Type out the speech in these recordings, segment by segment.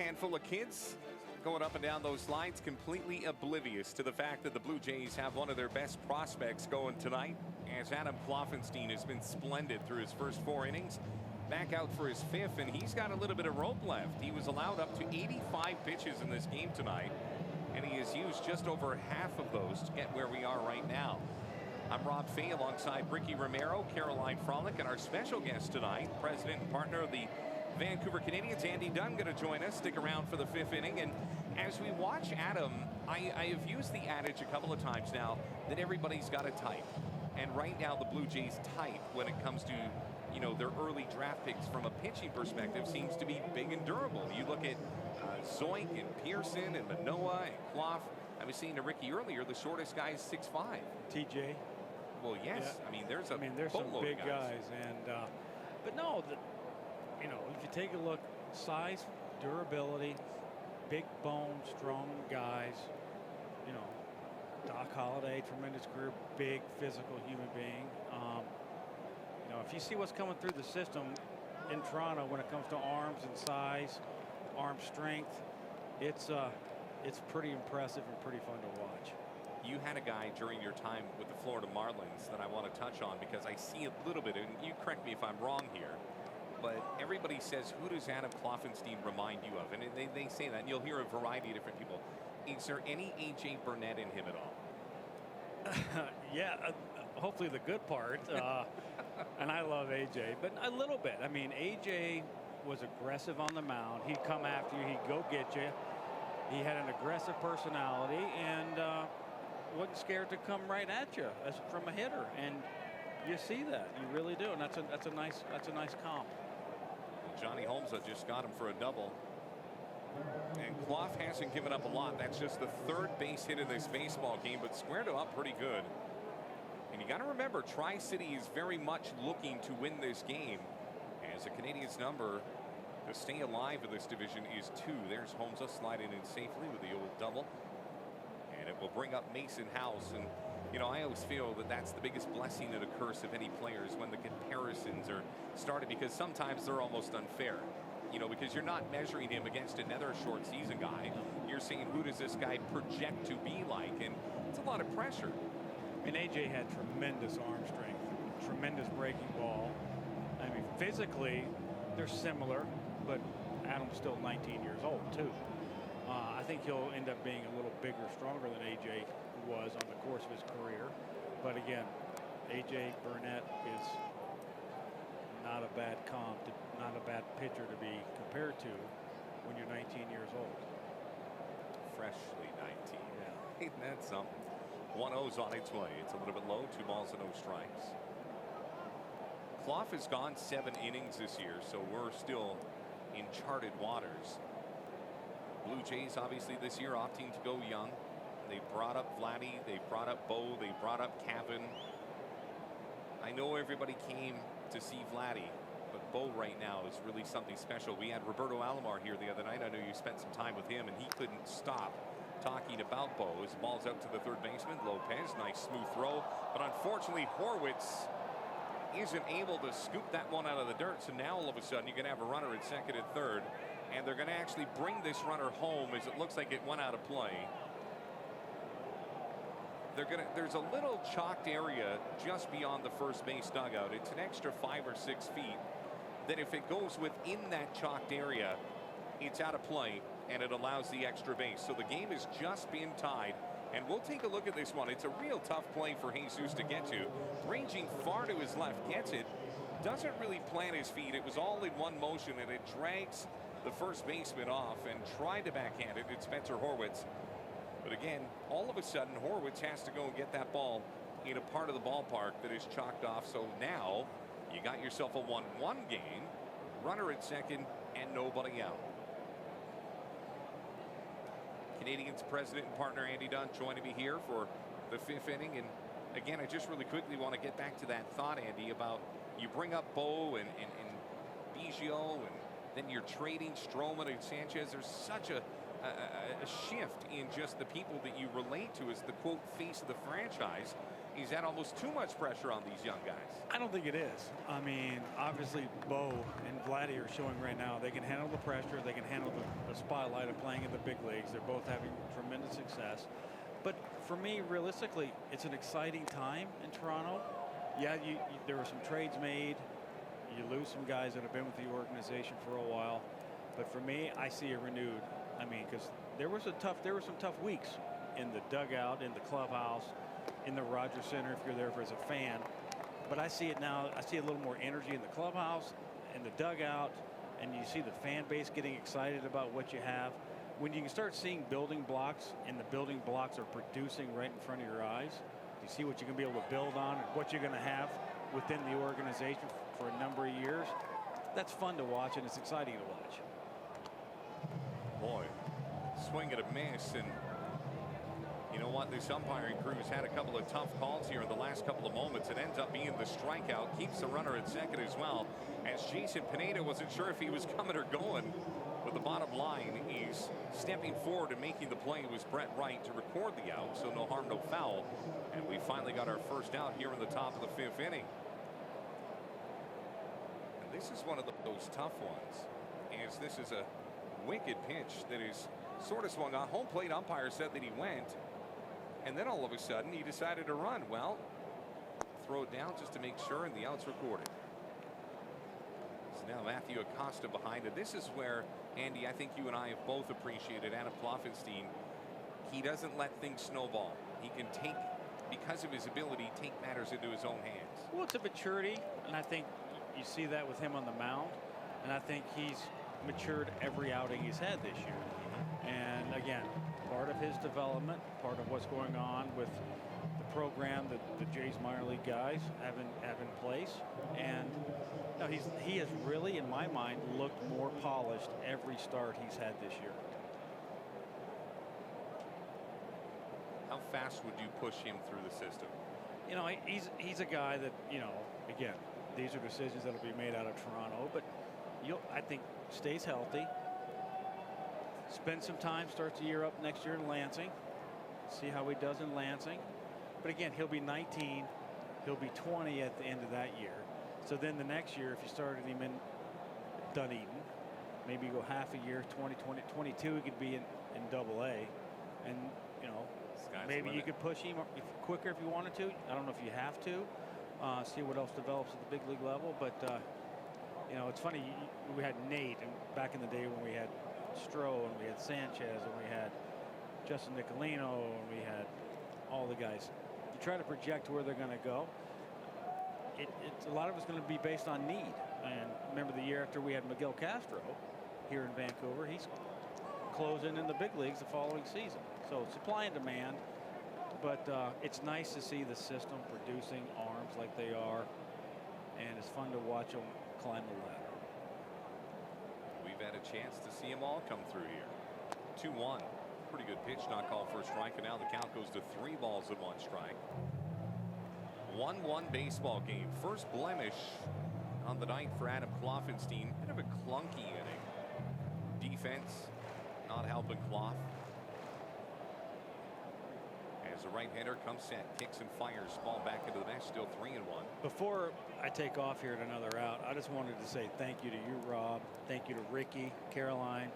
handful of kids going up and down those lines, completely oblivious to the fact that the Blue Jays have one of their best prospects going tonight, as Adam Kloffenstein has been splendid through his first 4 innings. Back out for his 5th, and he's got a little bit of rope left. He was allowed up to 85 pitches in this game tonight, and he has used just over half of those to get where we are right now. I'm Rob Fai alongside Ricky Romero, Caroline Frolic, and our special guest tonight, president and partner of the Vancouver Canadians, Andy Dunn, going to join us. Stick around for the 5th inning. And as we watch Adam, I have used the adage a couple of times now that everybody's got a type. And right now the Blue Jays' type when it comes to, you know, their early draft picks from a pitching perspective seems to be big and durable. You look at Zoink and Pearson and Manoah and Clough. I was saying to Ricky earlier, the shortest guy is 6'5". TJ. Well, yes. Yeah. I mean, there's some big guys. And but no, you know, if you take a look, size, durability, big bone, strong guys. You know, Doc Holliday, tremendous career, big physical human being. You know, if you see what's coming through the system in Toronto when it comes to arms and size, arm strength, it's pretty impressive and pretty fun to watch. You had a guy during your time with the Florida Marlins that I want to touch on because I see a little bit, and you correct me if I'm wrong here, but everybody says, who does Adam Kloffenstein remind you of? And they say that, and you'll hear a variety of different people. Is there any A.J. Burnett in him at all? Yeah, hopefully the good part. And I love A.J., but a little bit. I mean, A.J. was aggressive on the mound. He'd come after you. He'd go get you. He had an aggressive personality and wasn't scared to come right at you as from a hitter. And you see that. You really do. And that's a nice comp. Johnny Holmes just got him for a double. And Clough hasn't given up a lot. That's just the 3rd base hit of this baseball game, but squared him up pretty good. And you got to remember, Tri-City is very much looking to win this game, as the Canadians' number to stay alive in this division is 2. There's Holmes sliding in safely with the old double. And it will bring up Mason House. And, you know, I always feel that that's the biggest blessing and a curse of any players when the comparisons are started, because sometimes they're almost unfair. You know, because you're not measuring him against another short season guy. You're saying, who does this guy project to be like? And it's a lot of pressure. And A.J. had tremendous arm strength, tremendous breaking ball. I mean, physically, they're similar, but Adam's still 19 years old, too. I think he'll end up being a little bigger, stronger than A.J. was on the course of his career. But again, A.J. Burnett is not a bad comp, not a bad pitcher to be compared to when you're 19 years old. Freshly 19. Yeah. Ain't that something? 1-0's on its way. It's a little bit low. 2 balls and no strikes. Clough has gone 7 innings this year, so we're still in charted waters. Blue Jays obviously this year opting to go young. They brought up Vladdy, they brought up Bo, they brought up Cavan. I know everybody came to see Vladdy, but Bo right now is really something special. We had Roberto Alomar here the other night. I know you spent some time with him, and he couldn't stop talking about Bo. His ball's out to the 3rd baseman, Lopez. Nice smooth throw, but unfortunately Horwitz isn't able to scoop that one out of the dirt. So now all of a sudden you're going to have a runner at 2nd and 3rd, and they're going to actually bring this runner home as it looks like it went out of play. There's a little chalked area just beyond the first base dugout. It's an extra 5 or 6 feet that if it goes within that chalked area, it's out of play and it allows the extra base. So the game has just been tied, and we'll take a look at this one. It's a real tough play for Jesus to get to. Ranging far to his left, gets it, doesn't really plant his feet. It was all in one motion, and it drags the first baseman off and tried to backhand it. It's Spencer Horwitz. But again, all of a sudden, Horwitz has to go and get that ball in a part of the ballpark that is chalked off. So now you got yourself a 1-1 game, runner at 2nd, and nobody out. Canadians president and partner Andy Dunn joining me here for the 5th inning. And again, I just really quickly want to get back to that thought, Andy, about you bring up Bo and Biggio, and then you're trading Stroman and Sanchez. There's such a shift in just the people that you relate to as the quote face of the franchise. is that almost too much pressure on these young guys? I don't think it is. I mean, obviously, Bo and Vladdy are showing right now they can handle the pressure. They can handle the spotlight of playing in the big leagues. They're both having tremendous success. But for me, realistically, it's an exciting time in Toronto. Yeah, there were some trades made. You lose some guys that have been with the organization for a while. But for me, I see a renewed. I mean, because there were some tough weeks in the dugout, in the clubhouse, in the Rogers Center if you're there as a fan. But I see it now. I see a little more energy in the clubhouse, in the dugout, and you see the fan base getting excited about what you have. When you can start seeing building blocks, and the building blocks are producing right in front of your eyes, you see what you can be able to build on and what you're going to have within the organization for a number of years. That's fun to watch, and it's exciting to watch. Boy, swing and a miss, and you know what? This umpiring crew has had a couple of tough calls here in the last couple of moments. It ends up being the strikeout, keeps the runner at second as well, as Jason Pineda wasn't sure if he was coming or going. But the bottom line is stepping forward and making the play was Brett Wright to record the out, so no harm, no foul. And we finally got our first out here in the top of the fifth inning. And this is one of those tough ones, as this is a wicked pitch that is sort of swung on. Home plate umpire said that he went, and then all of a sudden he decided to run. Well, throw it down just to make sure, and the out's recorded. So now Matthew Acosta behind it. This is where, Andy, I think you and I have both appreciated Adam Kloffenstein. He doesn't let things snowball. He can take, because of his ability, take matters into his own hands. Well, it's a maturity, and I think you see that with him on the mound, and I think he's matured every outing he's had this year. And again, part of his development, part of what's going on with the program that the Jays minor league guys have in place. And no, he has really, in my mind, looked more polished every start he's had this year. How fast would you push him through the system? You know, he's a guy that, you know, again, these are decisions that will be made out of Toronto, but I think stays healthy. Spend some time, starts the year up next year in Lansing. See how he does in Lansing. But again, he'll be 19. He'll be 20 at the end of that year. So then the next year, if you started him in Dunedin, maybe go half a year, 22, he could be in Double-A. And, you know, maybe you could push him quicker if you wanted to. I don't know if you have to. See what else develops at the big league level. But, you know, it's funny. We had Nate, and back in the day when we had Stroh, and we had Sanchez, and we had Justin Nicolino, and we had all the guys. You try to project where they're going to go. It's a lot of it's going to be based on need. And remember the year after we had Miguel Castro here in Vancouver, he's closing in the big leagues the following season. So supply and demand, but it's nice to see the system producing arms like they are, and it's fun to watch them climb the ladder. We've had a chance to see them all come through here. 2-1. Pretty good pitch, not called for a strike, and now the count goes to 3 balls and 1 strike. 1-1 baseball game. First blemish on the night for Adam Kloffenstein. Bit of a clunky inning. Defense not helping Kloff. As the right-hander comes set, kicks and fires, ball back into the mesh, still 3-1. Before I take off here at another out, I just wanted to say thank you to you, Rob. Thank you to Ricky, Caroline,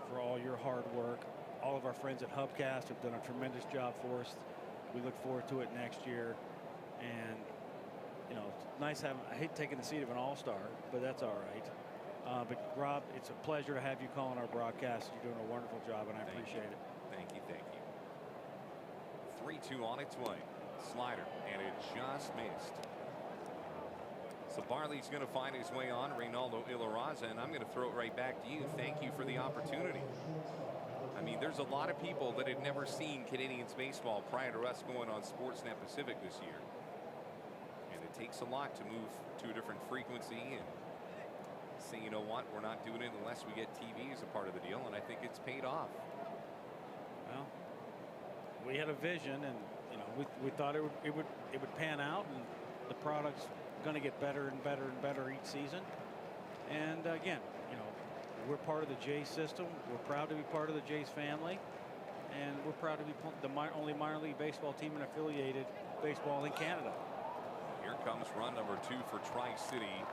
for all your hard work. All of our friends at Hubcast have done a tremendous job for us. We look forward to it next year. And, you know, it's nice having, I hate taking the seat of an all-star, but that's all right. But, Rob, it's a pleasure to have you calling our broadcast. You're doing a wonderful job, and I appreciate it. Thank you, thank you. 3-2 on its way. Slider, and it just missed. So Barley's going to find his way on, Reynaldo Ilarraza, and I'm going to throw it right back to you. Thank you for the opportunity. I mean, there's a lot of people that had never seen Canadians baseball prior to us going on Sportsnet Pacific this year. And it takes a lot to move to a different frequency and say, you know what, we're not doing it unless we get TV as a part of the deal, and I think it's paid off. Well, we had a vision, and you know, we thought it would pan out, and the product's going to get better and better and better each season. And again, you know, we're part of the Jays system. We're proud to be part of the Jays family, and we're proud to be the only minor league baseball team affiliated baseball in Canada. Here comes run number 2 for Tri-City.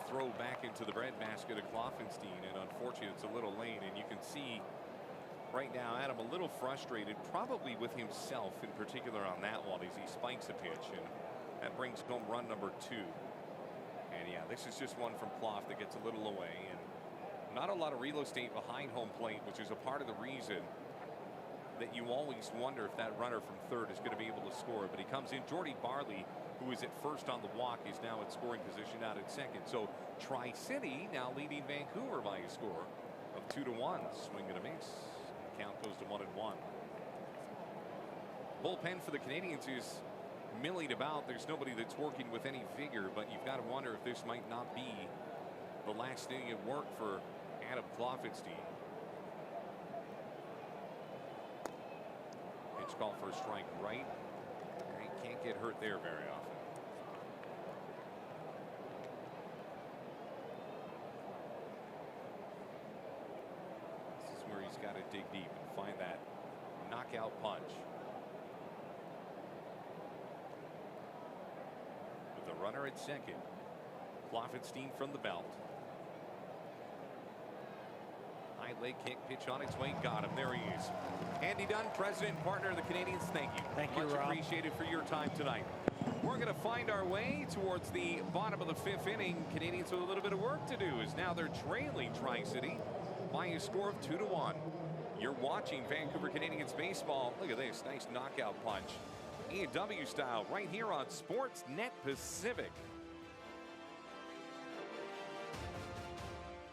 Throw back into the breadbasket of Kloffenstein, and unfortunately it's a little late, and you can see right now Adam a little frustrated, probably with himself in particular on that one as he spikes a pitch, and that brings home run number 2. And yeah, this is just one from Ploff that gets a little away, and not a lot of real estate behind home plate, which is a part of the reason that you always wonder if that runner from third is going to be able to score. But he comes in. Jordy Barley, who is at first on the walk, is now at scoring position out at second. So Tri-City now leading Vancouver by a score of 2-1. Swing and a miss. Count goes to 1-1. Bullpen for the Canadians is milling about. There's nobody that's working with any vigor, but you've got to wonder if this might not be the last inning of work for Adam Kloffenstein. Pitch call for a strike right. He can't get hurt there very often. This is where he's got to dig deep and find that knockout punch. With the runner at second, Kloffenstein from the belt. High leg kick, pitch on its way, got him. There he is. Andy Dunn, president and partner of the Canadians, thank you. Thank you, Rob. Much appreciated for your time tonight. We're going to find our way towards the bottom of the 5th inning. Canadians with a little bit of work to do, as now they're trailing Tri-City by a score of 2-1. You're watching Vancouver Canadians baseball. Look at this nice knockout punch, A&W style, right here on Sportsnet Pacific.